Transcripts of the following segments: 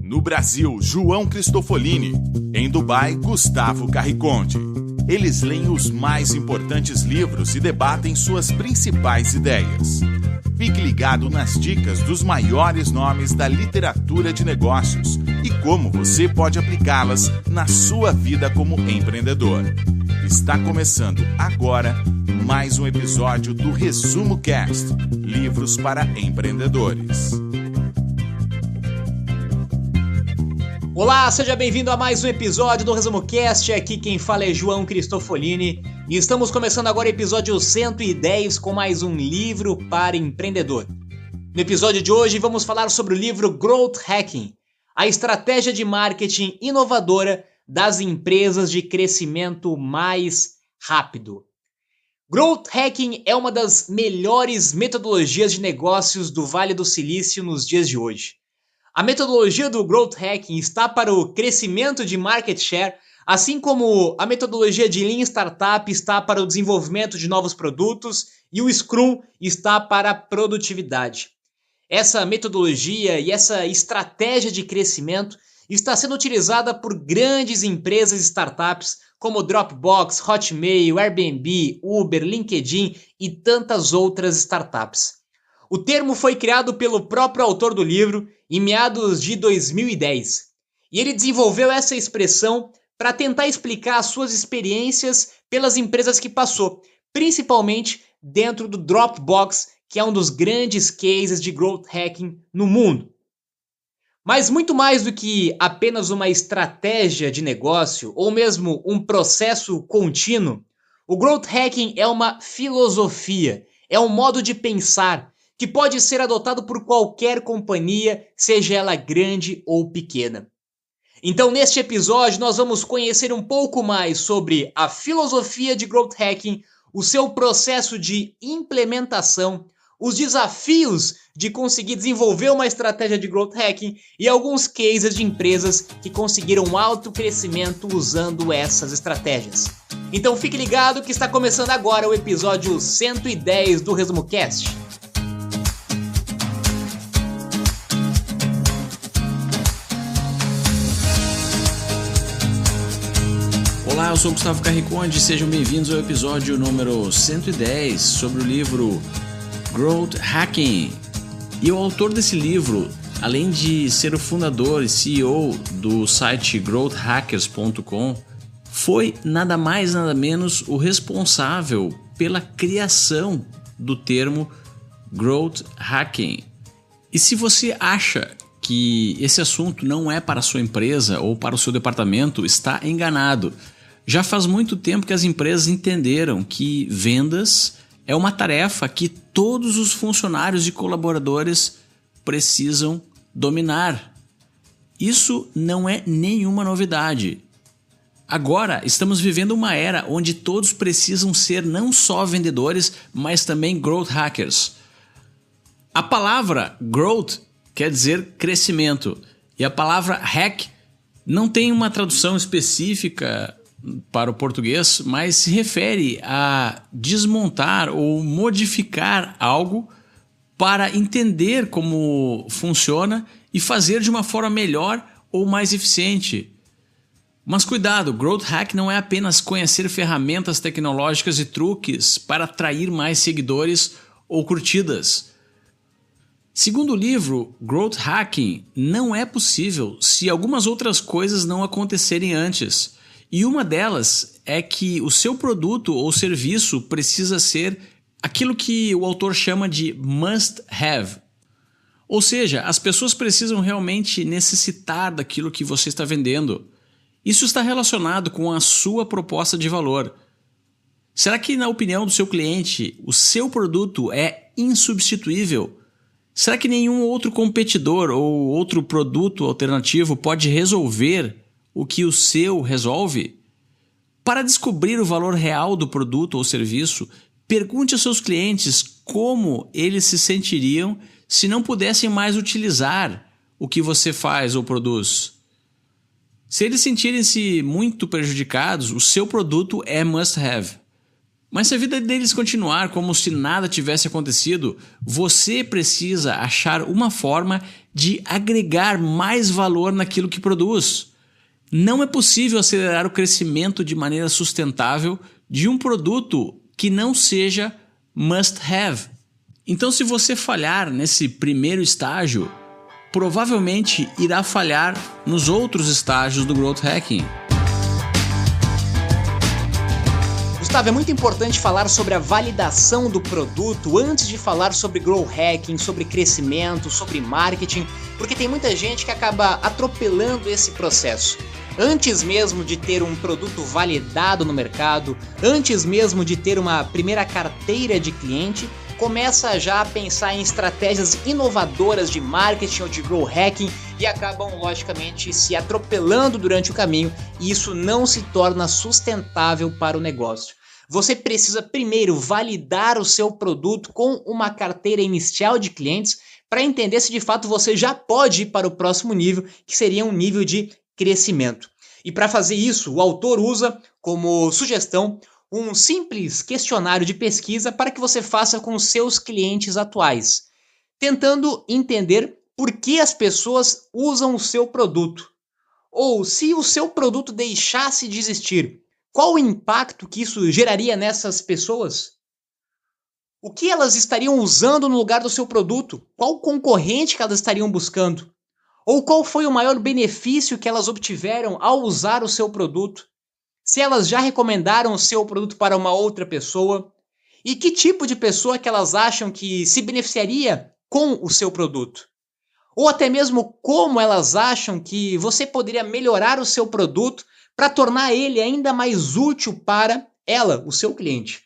No Brasil, João Cristofolini. Em Dubai, Gustavo Carriconde. Eles leem os mais importantes livros e debatem suas principais ideias. Fique ligado nas dicas dos maiores nomes da literatura de negócios e como você pode aplicá-las na sua vida como empreendedor. Está começando agora mais um episódio do Resumo Cast, livros para empreendedores. Olá, seja bem-vindo a mais um episódio do Resumo Cast. Aqui quem fala é João Cristofolini e estamos começando agora o episódio 110 com mais um livro para empreendedor. No episódio de hoje vamos falar sobre o livro Growth Hacking, a estratégia de marketing inovadora das empresas de crescimento mais rápido. Growth Hacking é uma das melhores metodologias de negócios do Vale do Silício nos dias de hoje. A metodologia do Growth Hacking está para o crescimento de market share, assim como a metodologia de Lean Startup está para o desenvolvimento de novos produtos e o Scrum está para a produtividade. Essa metodologia e essa estratégia de crescimento está sendo utilizada por grandes empresas e startups como Dropbox, Hotmail, Airbnb, Uber, LinkedIn e tantas outras startups. O termo foi criado pelo próprio autor do livro em meados de 2010. E ele desenvolveu essa expressão para tentar explicar as suas experiências pelas empresas que passou, principalmente dentro do Dropbox, que é um dos grandes cases de growth hacking no mundo. Mas muito mais do que apenas uma estratégia de negócio ou mesmo um processo contínuo, o growth hacking é uma filosofia, é um modo de pensar que pode ser adotado por qualquer companhia, seja ela grande ou pequena. Então, neste episódio, nós vamos conhecer um pouco mais sobre a filosofia de Growth Hacking, o seu processo de implementação, os desafios de conseguir desenvolver uma estratégia de Growth Hacking e alguns cases de empresas que conseguiram alto crescimento usando essas estratégias. Então, fique ligado que está começando agora o episódio 110 do Resumo Cast. Olá, eu sou Gustavo Carriconde e sejam bem-vindos ao episódio número 110 sobre o livro Growth Hacking. E o autor desse livro, além de ser o fundador e CEO do site growthhackers.com, foi nada mais nada menos o responsável pela criação do termo Growth Hacking. E se você acha que esse assunto não é para a sua empresa ou para o seu departamento, está enganado. Já faz muito tempo que as empresas entenderam que vendas é uma tarefa que todos os funcionários e colaboradores precisam dominar. Isso não é nenhuma novidade. Agora estamos vivendo uma era onde todos precisam ser não só vendedores, mas também growth hackers. A palavra growth quer dizer crescimento e a palavra hack não tem uma tradução específica para o português, mas se refere a desmontar ou modificar algo para entender como funciona e fazer de uma forma melhor ou mais eficiente. Mas cuidado, Growth Hack não é apenas conhecer ferramentas tecnológicas e truques para atrair mais seguidores ou curtidas. Segundo o livro, Growth Hacking não é possível se algumas outras coisas não acontecerem antes. E uma delas é que o seu produto ou serviço precisa ser aquilo que o autor chama de must have. Ou seja, as pessoas precisam realmente necessitar daquilo que você está vendendo. Isso está relacionado com a sua proposta de valor. Será que, na opinião do seu cliente, o seu produto é insubstituível? Será que nenhum outro competidor ou outro produto alternativo pode resolver o que o seu resolve? Para descobrir o valor real do produto ou serviço, pergunte aos seus clientes como eles se sentiriam se não pudessem mais utilizar o que você faz ou produz. Se eles sentirem-se muito prejudicados, o seu produto é must have. Mas se a vida deles continuar como se nada tivesse acontecido, você precisa achar uma forma de agregar mais valor naquilo que produz. Não é possível acelerar o crescimento de maneira sustentável de um produto que não seja must-have. Então, se você falhar nesse primeiro estágio, provavelmente irá falhar nos outros estágios do Growth Hacking. Gustavo, é muito importante falar sobre a validação do produto antes de falar sobre Growth Hacking, sobre crescimento, sobre marketing, porque tem muita gente que acaba atropelando esse processo. Antes mesmo de ter um produto validado no mercado, antes mesmo de ter uma primeira carteira de cliente, começa já a pensar em estratégias inovadoras de marketing ou de Growth Hacking e acabam, logicamente, se atropelando durante o caminho, e isso não se torna sustentável para o negócio. Você precisa primeiro validar o seu produto com uma carteira inicial de clientes para entender se de fato você já pode ir para o próximo nível, que seria um nível de crescimento. E para fazer isso, o autor usa como sugestão um simples questionário de pesquisa para que você faça com os seus clientes atuais, tentando entender por que as pessoas usam o seu produto. Ou se o seu produto deixasse de existir, qual o impacto que isso geraria nessas pessoas? O que elas estariam usando no lugar do seu produto? Qual concorrente que elas estariam buscando? Ou qual foi o maior benefício que elas obtiveram ao usar o seu produto? Se elas já recomendaram o seu produto para uma outra pessoa? E que tipo de pessoa que elas acham que se beneficiaria com o seu produto? Ou até mesmo como elas acham que você poderia melhorar o seu produto para tornar ele ainda mais útil para ela, o seu cliente.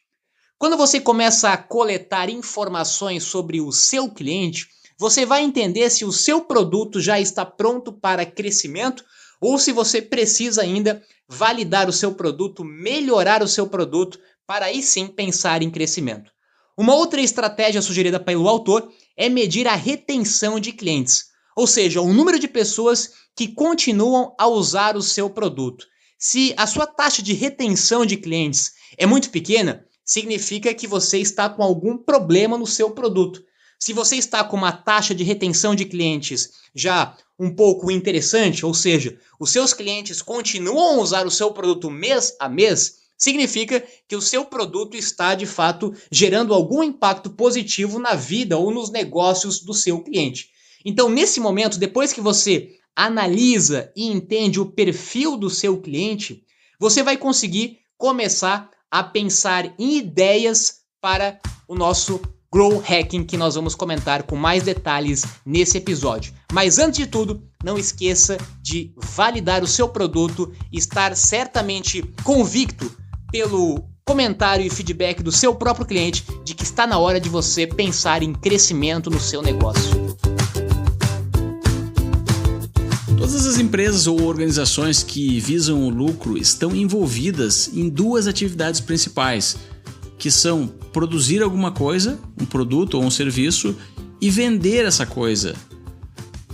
Quando você começa a coletar informações sobre o seu cliente, você vai entender se o seu produto já está pronto para crescimento ou se você precisa ainda validar o seu produto, melhorar o seu produto, para aí sim pensar em crescimento. Uma outra estratégia sugerida pelo autor é medir a retenção de clientes, ou seja, o número de pessoas que continuam a usar o seu produto. Se a sua taxa de retenção de clientes é muito pequena, significa que você está com algum problema no seu produto. Se você está com uma taxa de retenção de clientes já um pouco interessante, ou seja, os seus clientes continuam a usar o seu produto mês a mês, significa que o seu produto está, de fato, gerando algum impacto positivo na vida ou nos negócios do seu cliente. Então, nesse momento, depois que você analisa e entende o perfil do seu cliente, você vai conseguir começar a pensar em ideias para o nosso Growth Hacking, que nós vamos comentar com mais detalhes nesse episódio. Mas antes de tudo, não esqueça de validar o seu produto, estar certamente convicto pelo comentário e feedback do seu próprio cliente de que está na hora de você pensar em crescimento no seu negócio. Todas as empresas ou organizações que visam o lucro estão envolvidas em duas atividades principais, que são produzir alguma coisa, um produto ou um serviço, e vender essa coisa.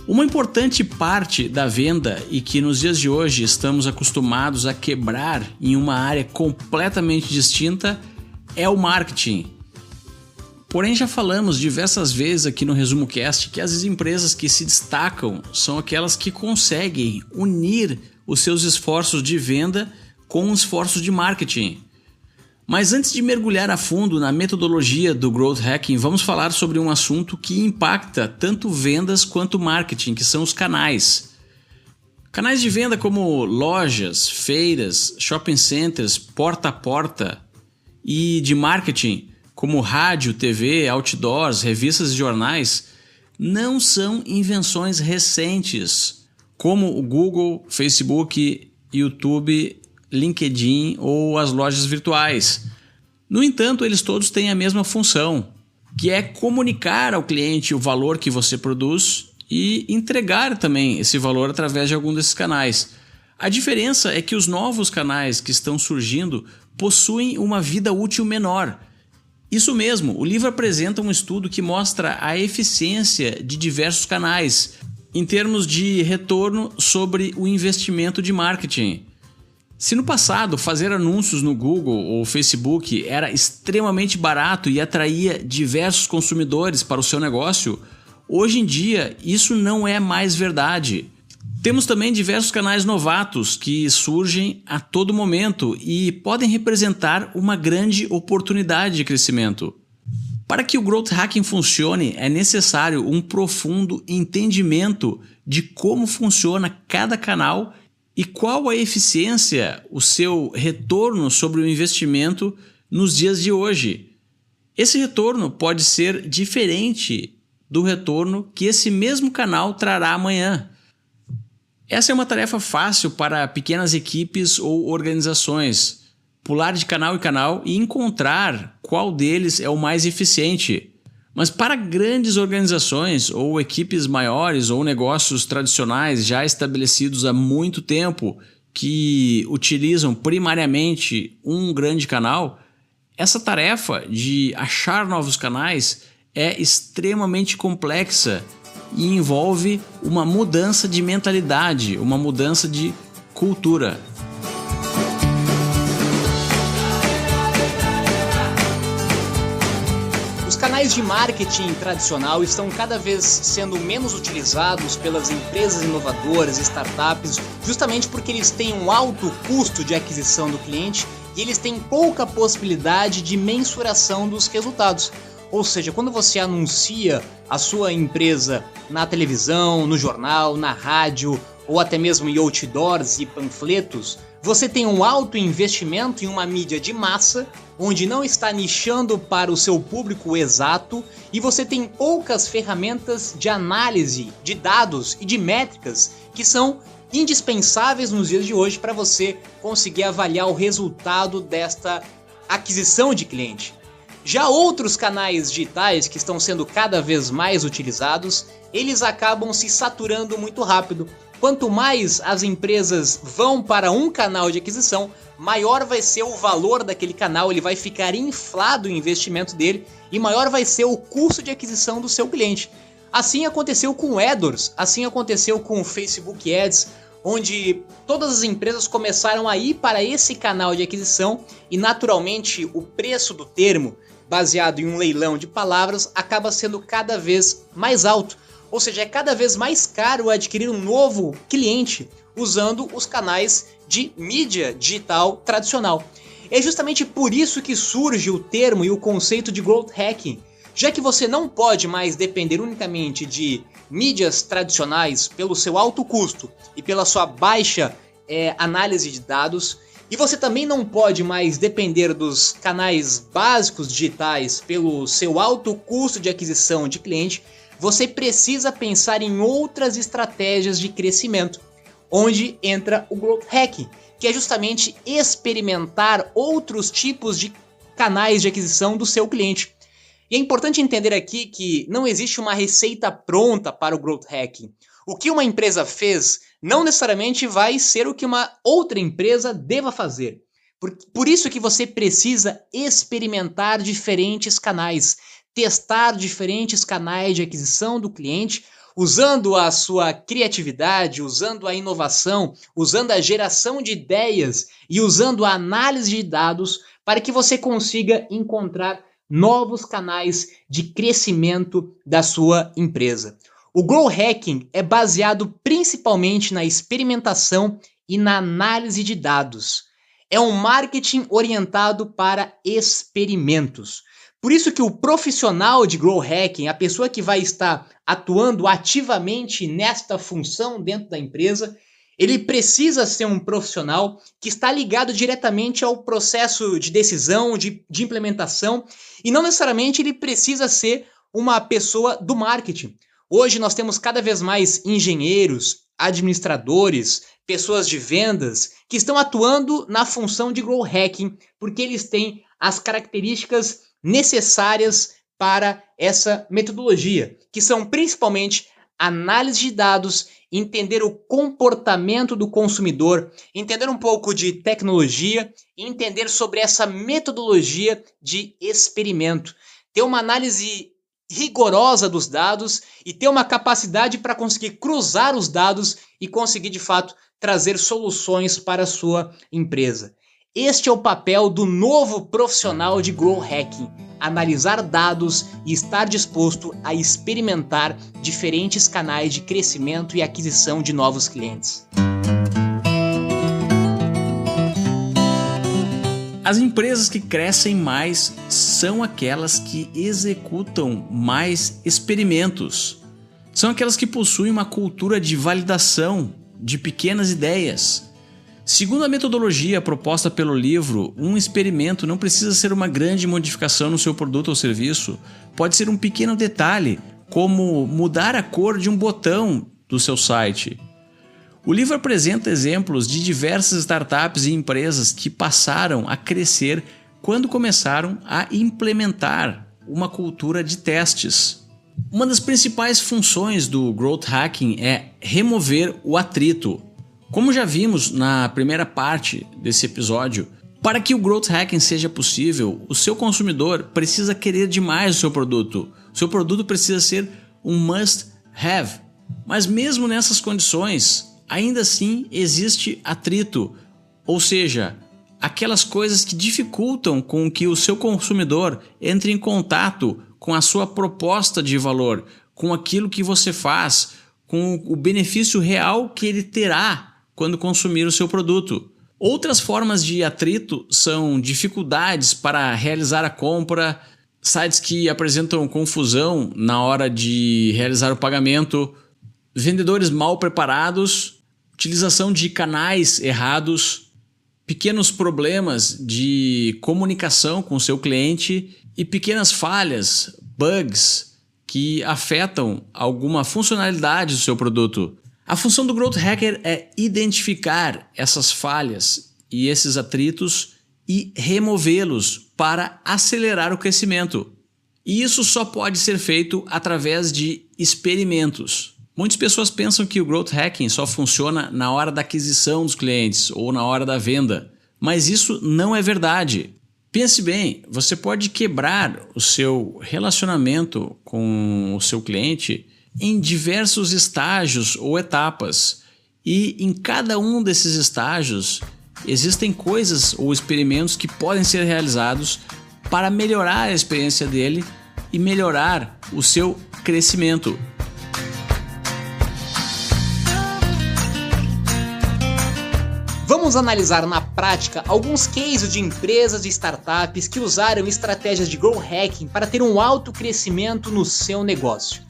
Uma importante parte da venda, e que nos dias de hoje estamos acostumados a quebrar em uma área completamente distinta, é o marketing. Porém, já falamos diversas vezes aqui no Resumo Cast que as empresas que se destacam são aquelas que conseguem unir os seus esforços de venda com os esforços de marketing. Mas antes de mergulhar a fundo na metodologia do Growth Hacking, vamos falar sobre um assunto que impacta tanto vendas quanto marketing, que são os canais. Canais de venda como lojas, feiras, shopping centers, porta a porta, e de marketing como rádio, TV, outdoors, revistas e jornais, não são invenções recentes, como o Google, Facebook, YouTube, LinkedIn ou as lojas virtuais. No entanto, eles todos têm a mesma função, que é comunicar ao cliente o valor que você produz e entregar também esse valor através de algum desses canais. A diferença é que os novos canais que estão surgindo possuem uma vida útil menor. Isso mesmo, o livro apresenta um estudo que mostra a eficiência de diversos canais em termos de retorno sobre o investimento de marketing. Se no passado fazer anúncios no Google ou Facebook era extremamente barato e atraía diversos consumidores para o seu negócio, hoje em dia isso não é mais verdade. Temos também diversos canais novatos que surgem a todo momento e podem representar uma grande oportunidade de crescimento. Para que o Growth Hacking funcione, é necessário um profundo entendimento de como funciona cada canal e qual a eficiência, o seu retorno sobre o investimento nos dias de hoje. Esse retorno pode ser diferente do retorno que esse mesmo canal trará amanhã. Essa é uma tarefa fácil para pequenas equipes ou organizações. Pular de canal em canal e encontrar qual deles é o mais eficiente. Mas para grandes organizações ou equipes maiores ou negócios tradicionais já estabelecidos há muito tempo que utilizam primariamente um grande canal, essa tarefa de achar novos canais é extremamente complexa e envolve uma mudança de mentalidade, uma mudança de cultura. Os canais de marketing tradicional estão cada vez sendo menos utilizados pelas empresas inovadoras e startups, justamente porque eles têm um alto custo de aquisição do cliente e eles têm pouca possibilidade de mensuração dos resultados. Ou seja, quando você anuncia a sua empresa na televisão, no jornal, na rádio ou até mesmo em outdoors e panfletos, você tem um alto investimento em uma mídia de massa, onde não está nichando para o seu público exato e você tem poucas ferramentas de análise de dados e de métricas que são indispensáveis nos dias de hoje para você conseguir avaliar o resultado desta aquisição de cliente. Já outros canais digitais que estão sendo cada vez mais utilizados, eles acabam se saturando muito rápido. Quanto mais as empresas vão para um canal de aquisição, maior vai ser o valor daquele canal, ele vai ficar inflado o investimento dele e maior vai ser o custo de aquisição do seu cliente. Assim aconteceu com o AdWords, assim aconteceu com o Facebook Ads, onde todas as empresas começaram a ir para esse canal de aquisição e naturalmente o preço do termo, baseado em um leilão de palavras, acaba sendo cada vez mais alto. Ou seja, é cada vez mais caro adquirir um novo cliente usando os canais de mídia digital tradicional. É justamente por isso que surge o termo e o conceito de Growth Hacking, já que você não pode mais depender unicamente de mídias tradicionais pelo seu alto custo e pela sua baixa análise de dados, e você também não pode mais depender dos canais básicos digitais pelo seu alto custo de aquisição de cliente. Você precisa pensar em outras estratégias de crescimento, onde entra o Growth Hacking, que é justamente experimentar outros tipos de canais de aquisição do seu cliente. E é importante entender aqui que não existe uma receita pronta para o Growth Hacking. O que uma empresa fez não necessariamente vai ser o que uma outra empresa deva fazer. Por isso que você precisa experimentar diferentes canais, testar diferentes canais de aquisição do cliente, usando a sua criatividade, usando a inovação, usando a geração de ideias e usando a análise de dados para que você consiga encontrar novos canais de crescimento da sua empresa. O Growth Hacking é baseado principalmente na experimentação e na análise de dados. É um marketing orientado para experimentos. Por isso que o profissional de Growth Hacking, a pessoa que vai estar atuando ativamente nesta função dentro da empresa, ele precisa ser um profissional que está ligado diretamente ao processo de decisão, de implementação, e não necessariamente ele precisa ser uma pessoa do marketing. Hoje nós temos cada vez mais engenheiros, administradores, pessoas de vendas que estão atuando na função de Growth Hacking porque eles têm as características necessárias para essa metodologia, que são principalmente análise de dados, entender o comportamento do consumidor, entender um pouco de tecnologia e entender sobre essa metodologia de experimento. Ter uma análise rigorosa dos dados e ter uma capacidade para conseguir cruzar os dados e conseguir de fato trazer soluções para a sua empresa. Este é o papel do novo profissional de Growth Hacking: analisar dados e estar disposto a experimentar diferentes canais de crescimento e aquisição de novos clientes. As empresas que crescem mais são aquelas que executam mais experimentos. São aquelas que possuem uma cultura de validação de pequenas ideias. Segundo a metodologia proposta pelo livro, um experimento não precisa ser uma grande modificação no seu produto ou serviço. Pode ser um pequeno detalhe, como mudar a cor de um botão do seu site. O livro apresenta exemplos de diversas startups e empresas que passaram a crescer quando começaram a implementar uma cultura de testes. Uma das principais funções do Growth Hacking é remover o atrito. Como já vimos na primeira parte desse episódio, para que o Growth Hacking seja possível, o seu consumidor precisa querer demais o seu produto. O seu produto precisa ser um must-have. Mas mesmo nessas condições, ainda assim existe atrito, ou seja, aquelas coisas que dificultam com que o seu consumidor entre em contato com a sua proposta de valor, com aquilo que você faz, com o benefício real que ele terá quando consumir o seu produto. Outras formas de atrito são dificuldades para realizar a compra, sites que apresentam confusão na hora de realizar o pagamento, vendedores mal preparados, utilização de canais errados, pequenos problemas de comunicação com o seu cliente e pequenas falhas, bugs que afetam alguma funcionalidade do seu produto. A função do Growth Hacker é identificar essas falhas e esses atritos e removê-los para acelerar o crescimento. E isso só pode ser feito através de experimentos. Muitas pessoas pensam que o Growth Hacking só funciona na hora da aquisição dos clientes ou na hora da venda, mas isso não é verdade. Pense bem, você pode quebrar o seu relacionamento com o seu cliente em diversos estágios ou etapas, e em cada um desses estágios existem coisas ou experimentos que podem ser realizados para melhorar a experiência dele e melhorar o seu crescimento. Vamos analisar na prática alguns cases de empresas e startups que usaram estratégias de Growth Hacking para ter um alto crescimento no seu negócio.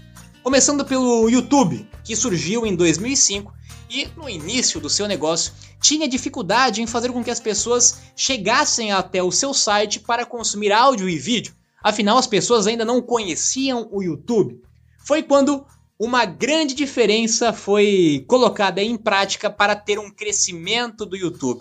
Começando pelo YouTube, que surgiu em 2005 e no início do seu negócio tinha dificuldade em fazer com que as pessoas chegassem até o seu site para consumir áudio e vídeo. Afinal, as pessoas ainda não conheciam o YouTube. Foi quando uma grande diferença foi colocada em prática para ter um crescimento do YouTube.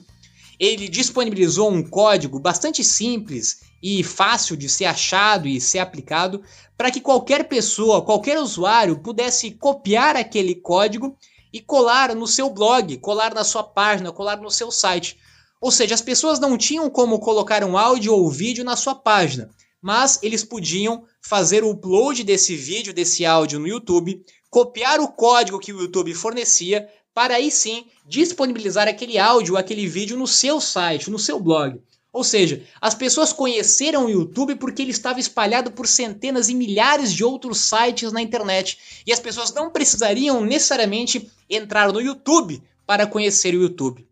Ele disponibilizou um código bastante simples e fácil de ser achado e ser aplicado para que qualquer pessoa, qualquer usuário pudesse copiar aquele código e colar no seu blog, colar na sua página, colar no seu site. Ou seja, as pessoas não tinham como colocar um áudio ou vídeo na sua página, mas eles podiam fazer o upload desse vídeo, desse áudio no YouTube, copiar o código que o YouTube fornecia, para aí sim disponibilizar aquele áudio, aquele vídeo no seu site, no seu blog. Ou seja, as pessoas conheceram o YouTube porque ele estava espalhado por centenas e milhares de outros sites na internet. E as pessoas não precisariam necessariamente entrar no YouTube para conhecer o YouTube.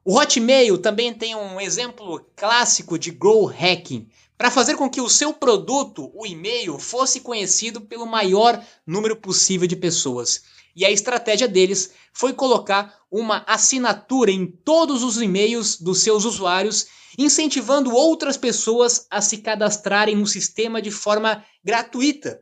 O Hotmail também tem um exemplo clássico de Growth Hacking, para fazer com que o seu produto, o e-mail, fosse conhecido pelo maior número possível de pessoas. E a estratégia deles foi colocar uma assinatura em todos os e-mails dos seus usuários, incentivando outras pessoas a se cadastrarem no sistema de forma gratuita.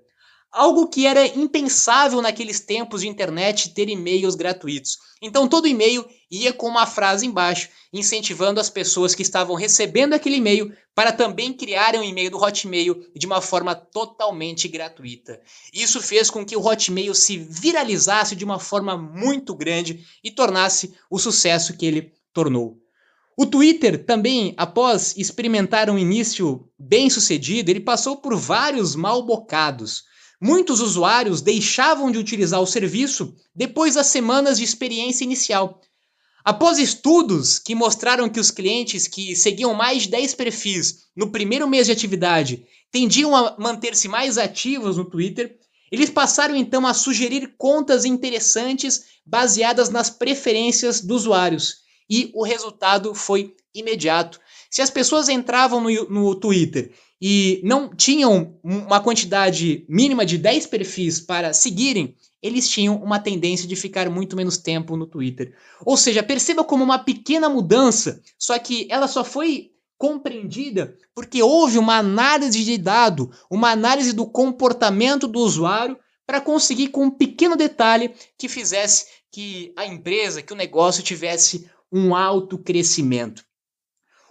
Algo que era impensável naqueles tempos de internet ter e-mails gratuitos. Então todo e-mail ia com uma frase embaixo, incentivando as pessoas que estavam recebendo aquele e-mail para também criarem um e-mail do Hotmail de uma forma totalmente gratuita. Isso fez com que o Hotmail se viralizasse de uma forma muito grande e tornasse o sucesso que ele tornou. O Twitter também, após experimentar um início bem sucedido, ele passou por vários mal bocados. Muitos usuários deixavam de utilizar o serviço depois das semanas de experiência inicial. Após estudos que mostraram que os clientes que seguiam mais de 10 perfis no primeiro mês de atividade tendiam a manter-se mais ativos no Twitter, eles passaram então a sugerir contas interessantes baseadas nas preferências dos usuários. E o resultado foi imediato. Se as pessoas entravam no Twitter e não tinham uma quantidade mínima de 10 perfis para seguirem, eles tinham uma tendência de ficar muito menos tempo no Twitter. Ou seja, perceba como uma pequena mudança, só que ela só foi compreendida porque houve uma análise de dado, uma análise do comportamento do usuário para conseguir com um pequeno detalhe que fizesse que a empresa, que o negócio tivesse um alto crescimento.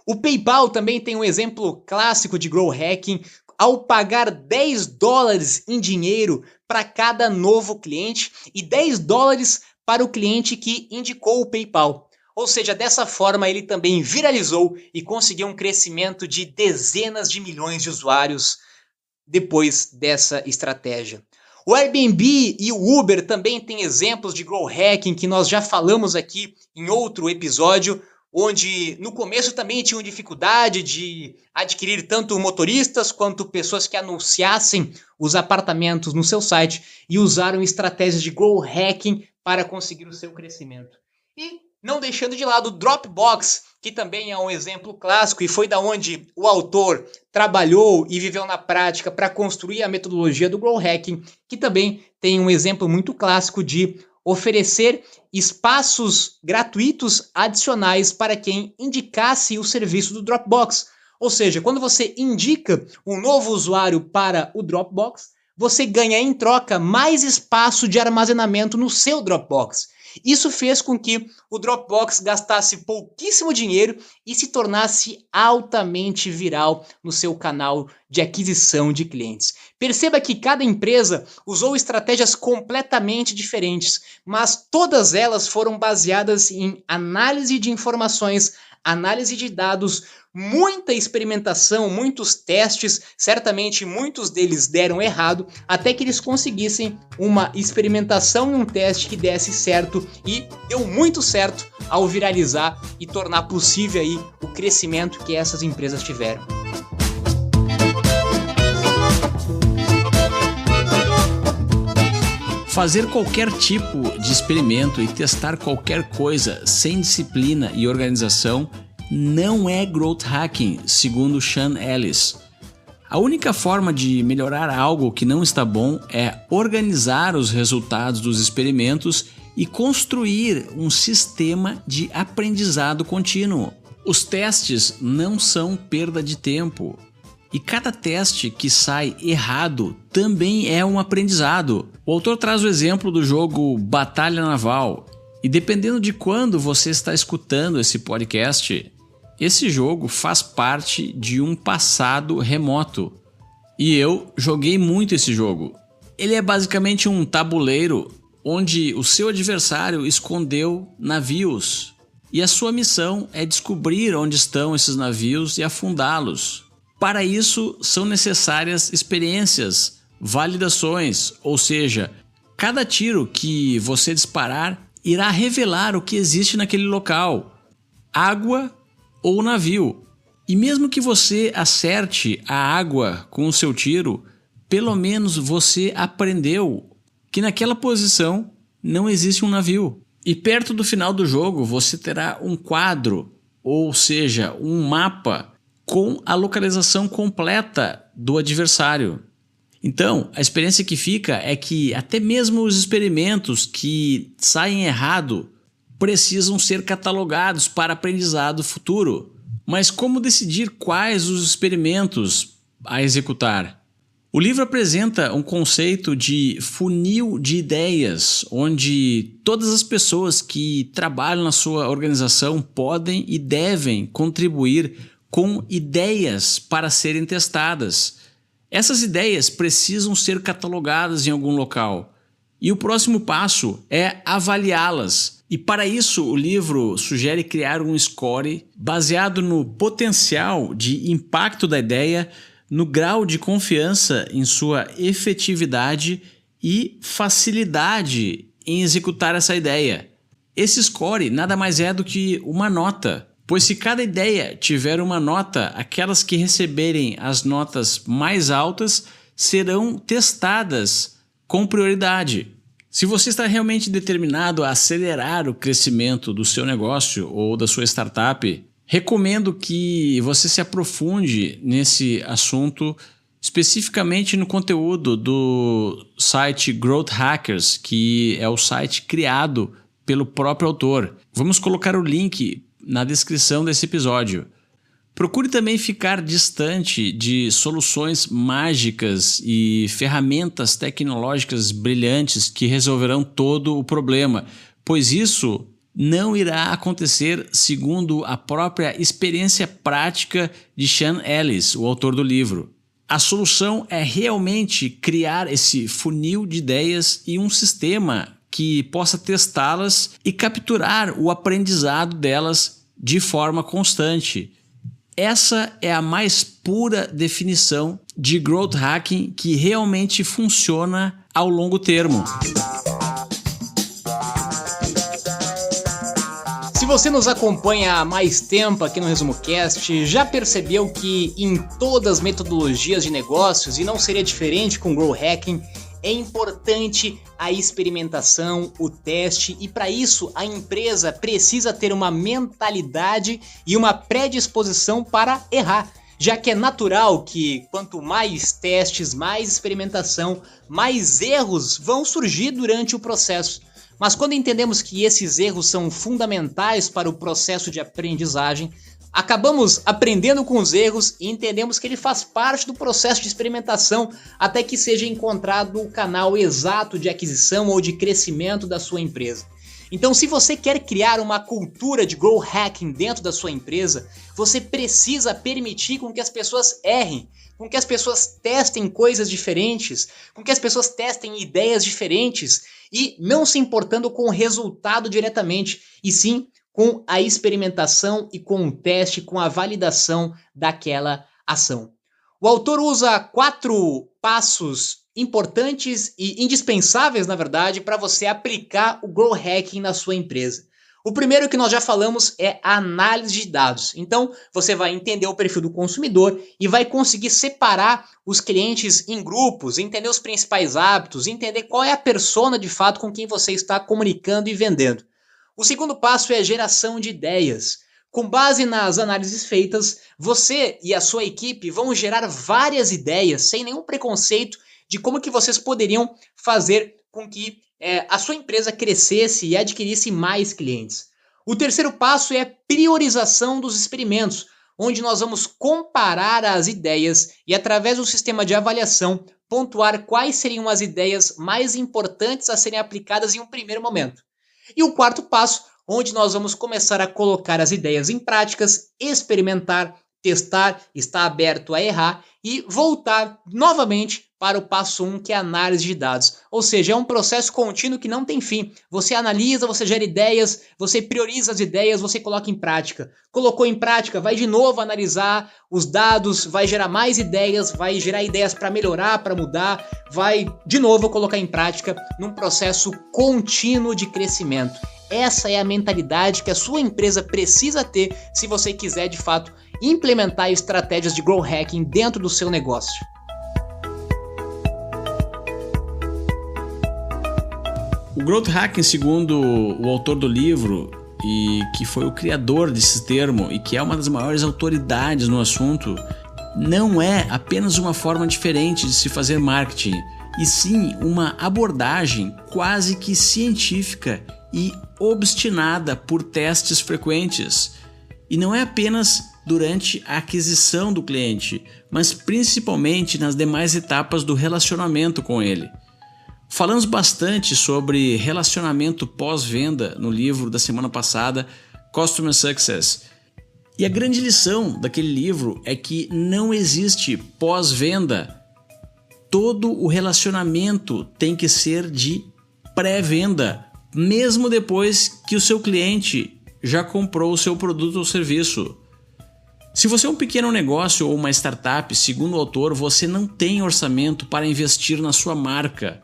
O PayPal também tem um exemplo clássico de growth hacking ao pagar $10 em dinheiro para cada novo cliente e $10 para o cliente que indicou o PayPal. Ou seja, dessa forma ele também viralizou e conseguiu um crescimento de dezenas de milhões de usuários depois dessa estratégia. O Airbnb e o Uber também têm exemplos de growth hacking que nós já falamos aqui em outro episódio, onde no começo também tinham dificuldade de adquirir tanto motoristas quanto pessoas que anunciassem os apartamentos no seu site e usaram estratégias de growth hacking para conseguir o seu crescimento. E não deixando de lado o Dropbox, que também é um exemplo clássico e foi da onde o autor trabalhou e viveu na prática para construir a metodologia do growth hacking, que também tem um exemplo muito clássico de oferecer espaços gratuitos adicionais para quem indicasse o serviço do Dropbox. Ou seja, quando você indica um novo usuário para o Dropbox, você ganha em troca mais espaço de armazenamento no seu Dropbox. Isso fez com que o Dropbox gastasse pouquíssimo dinheiro e se tornasse altamente viral no seu canal de aquisição de clientes. Perceba que cada empresa usou estratégias completamente diferentes, mas todas elas foram baseadas em análise de informações, análise de dados, muita experimentação, muitos testes, certamente muitos deles deram errado, até que eles conseguissem uma experimentação e um teste que desse certo e deu muito certo ao viralizar e tornar possível aí o crescimento que essas empresas tiveram. Fazer qualquer tipo de experimento e testar qualquer coisa sem disciplina e organização não é growth hacking, segundo Sean Ellis. A única forma de melhorar algo que não está bom é organizar os resultados dos experimentos e construir um sistema de aprendizado contínuo. Os testes não são perda de tempo. E cada teste que sai errado também é um aprendizado. O autor traz o exemplo do jogo Batalha Naval. E dependendo de quando você está escutando esse podcast, esse jogo faz parte de um passado remoto. E eu joguei muito esse jogo. Ele é basicamente um tabuleiro onde o seu adversário escondeu navios. E a sua missão é descobrir onde estão esses navios e afundá-los. Para isso, são necessárias experiências, validações, ou seja, cada tiro que você disparar irá revelar o que existe naquele local, água ou navio. E mesmo que você acerte a água com o seu tiro, pelo menos você aprendeu que naquela posição não existe um navio. E perto do final do jogo você terá um quadro, ou seja, um mapa com a localização completa do adversário. Então, a experiência que fica é que até mesmo os experimentos que saem errado precisam ser catalogados para aprendizado futuro. Mas como decidir quais os experimentos a executar? O livro apresenta um conceito de funil de ideias, onde todas as pessoas que trabalham na sua organização podem e devem contribuir com ideias para serem testadas. Essas ideias precisam ser catalogadas em algum local. E o próximo passo é avaliá-las. E para isso o livro sugere criar um score baseado no potencial de impacto da ideia, no grau de confiança em sua efetividade e facilidade em executar essa ideia. Esse score nada mais é do que uma nota, pois se cada ideia tiver uma nota, aquelas que receberem as notas mais altas serão testadas com prioridade. Se você está realmente determinado a acelerar o crescimento do seu negócio ou da sua startup, recomendo que você se aprofunde nesse assunto, especificamente no conteúdo do site Growth Hackers, que é o site criado pelo próprio autor. Vamos colocar o link na descrição desse episódio. Procure também ficar distante de soluções mágicas e ferramentas tecnológicas brilhantes que resolverão todo o problema, pois isso não irá acontecer segundo a própria experiência prática de Sean Ellis, o autor do livro. A solução é realmente criar esse funil de ideias e um sistema que possa testá-las e capturar o aprendizado delas de forma constante. Essa é a mais pura definição de growth hacking que realmente funciona ao longo termo. Se você nos acompanha há mais tempo aqui no ResumoCast, já percebeu que em todas as metodologias de negócios, e não seria diferente com o growth hacking, é importante a experimentação, o teste, e para isso a empresa precisa ter uma mentalidade e uma predisposição para errar, já que é natural que quanto mais testes, mais experimentação, mais erros vão surgir durante o processo. Mas quando entendemos que esses erros são fundamentais para o processo de aprendizagem, acabamos aprendendo com os erros e entendemos que ele faz parte do processo de experimentação até que seja encontrado o canal exato de aquisição ou de crescimento da sua empresa. Então, se você quer criar uma cultura de growth hacking dentro da sua empresa, você precisa permitir com que as pessoas errem, com que as pessoas testem coisas diferentes, com que as pessoas testem ideias diferentes e não se importando com o resultado diretamente, e sim com a experimentação e com o teste, com a validação daquela ação. O autor usa 4 passos importantes e indispensáveis, na verdade, para você aplicar o growth hacking na sua empresa. O primeiro que nós já falamos é a análise de dados. Então, você vai entender o perfil do consumidor e vai conseguir separar os clientes em grupos, entender os principais hábitos, entender qual é a persona de fato com quem você está comunicando e vendendo. O segundo passo é a geração de ideias. Com base nas análises feitas, você e a sua equipe vão gerar várias ideias sem nenhum preconceito de como que vocês poderiam fazer com que a sua empresa crescesse e adquirisse mais clientes. O terceiro passo é a priorização dos experimentos, onde nós vamos comparar as ideias e, através do sistema de avaliação, pontuar quais seriam as ideias mais importantes a serem aplicadas em um primeiro momento. E o quarto passo, onde nós vamos começar a colocar as ideias em práticas, experimentar, testar, estar aberto a errar e voltar novamente para o passo 1, que é a análise de dados. Ou seja, é um processo contínuo que não tem fim. Você analisa, você gera ideias, você prioriza as ideias, você coloca em prática. Colocou em prática, vai de novo analisar os dados, vai gerar mais ideias, vai gerar ideias para melhorar, para mudar, vai de novo colocar em prática num processo contínuo de crescimento. Essa é a mentalidade que a sua empresa precisa ter se você quiser, de fato, implementar estratégias de growth hacking dentro do seu negócio. O growth hacking, segundo o autor do livro, e que foi o criador desse termo e que é uma das maiores autoridades no assunto, não é apenas uma forma diferente de se fazer marketing, e sim uma abordagem quase que científica e obstinada por testes frequentes. E não é apenas durante a aquisição do cliente, mas principalmente nas demais etapas do relacionamento com ele. Falamos bastante sobre relacionamento pós-venda no livro da semana passada, Customer Success. E a grande lição daquele livro é que não existe pós-venda. Todo o relacionamento tem que ser de pré-venda, mesmo depois que o seu cliente já comprou o seu produto ou serviço. Se você é um pequeno negócio ou uma startup, segundo o autor, você não tem orçamento para investir na sua marca.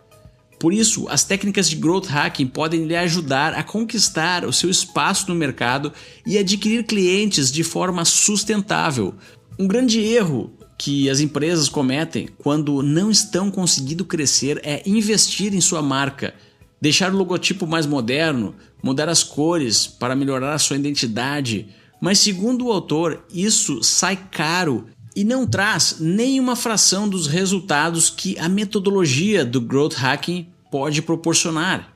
Por isso, as técnicas de Growth Hacking podem lhe ajudar a conquistar o seu espaço no mercado e adquirir clientes de forma sustentável. Um grande erro que as empresas cometem quando não estão conseguindo crescer é investir em sua marca, deixar o logotipo mais moderno, mudar as cores para melhorar a sua identidade. Mas segundo o autor, isso sai caro e não traz nem uma fração dos resultados que a metodologia do Growth Hacking pode proporcionar.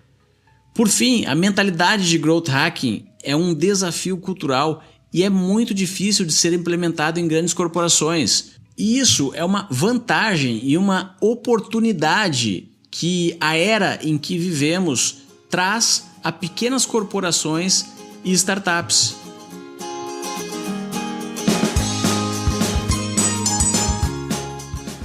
Por fim, a mentalidade de Growth Hacking é um desafio cultural e é muito difícil de ser implementado em grandes corporações. E isso é uma vantagem e uma oportunidade que a era em que vivemos traz a pequenas corporações e startups.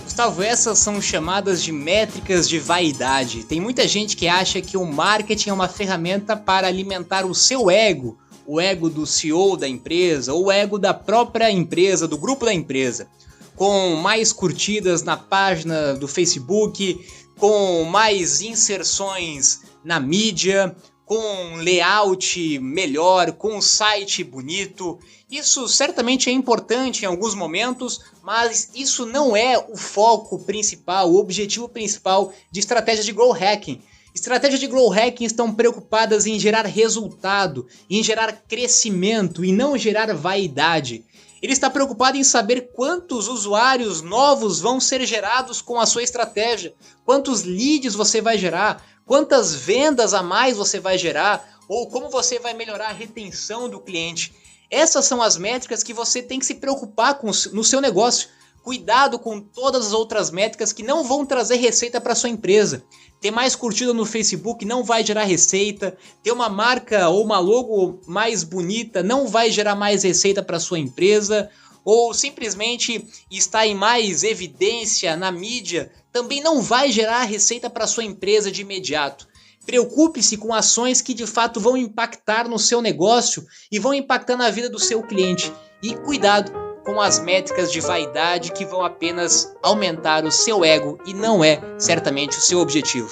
Gustavo, essas são chamadas de métricas de vaidade. Tem muita gente que acha que o marketing é uma ferramenta para alimentar o seu ego, o ego do CEO da empresa, ou o ego da própria empresa, do grupo da empresa. Com mais curtidas na página do Facebook, com mais inserções na mídia, com layout melhor, com um site bonito. Isso certamente é importante em alguns momentos, mas isso não é o foco principal, o objetivo principal de estratégias de Growth Hacking. Estratégias de Growth Hacking estão preocupadas em gerar resultado, em gerar crescimento e não gerar vaidade. Ele está preocupado em saber quantos usuários novos vão ser gerados com a sua estratégia, quantos leads você vai gerar, quantas vendas a mais você vai gerar, ou como você vai melhorar a retenção do cliente. Essas são as métricas que você tem que se preocupar no seu negócio. Cuidado com todas as outras métricas que não vão trazer receita para sua empresa. Ter mais curtida no Facebook não vai gerar receita. Ter uma marca ou uma logo mais bonita não vai gerar mais receita para sua empresa. Ou simplesmente estar em mais evidência na mídia também não vai gerar receita para sua empresa de imediato. Preocupe-se com ações que de fato vão impactar no seu negócio e vão impactar na vida do seu cliente. E cuidado com as métricas de vaidade que vão apenas aumentar o seu ego e não é certamente o seu objetivo.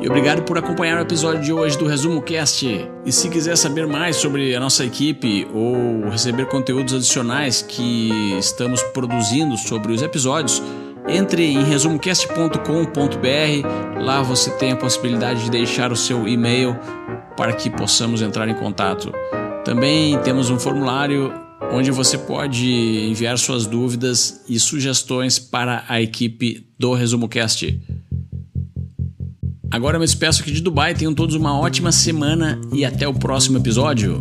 E obrigado por acompanhar o episódio de hoje do Resumo Cast. E se quiser saber mais sobre a nossa equipe ou receber conteúdos adicionais que estamos produzindo sobre os episódios, entre em resumocast.com.br. Lá você tem a possibilidade de deixar o seu e-mail para que possamos entrar em contato. Também temos um formulário onde você pode enviar suas dúvidas e sugestões para a equipe do ResumoCast. Agora eu me despeço aqui de Dubai, tenham todos uma ótima semana e até o próximo episódio.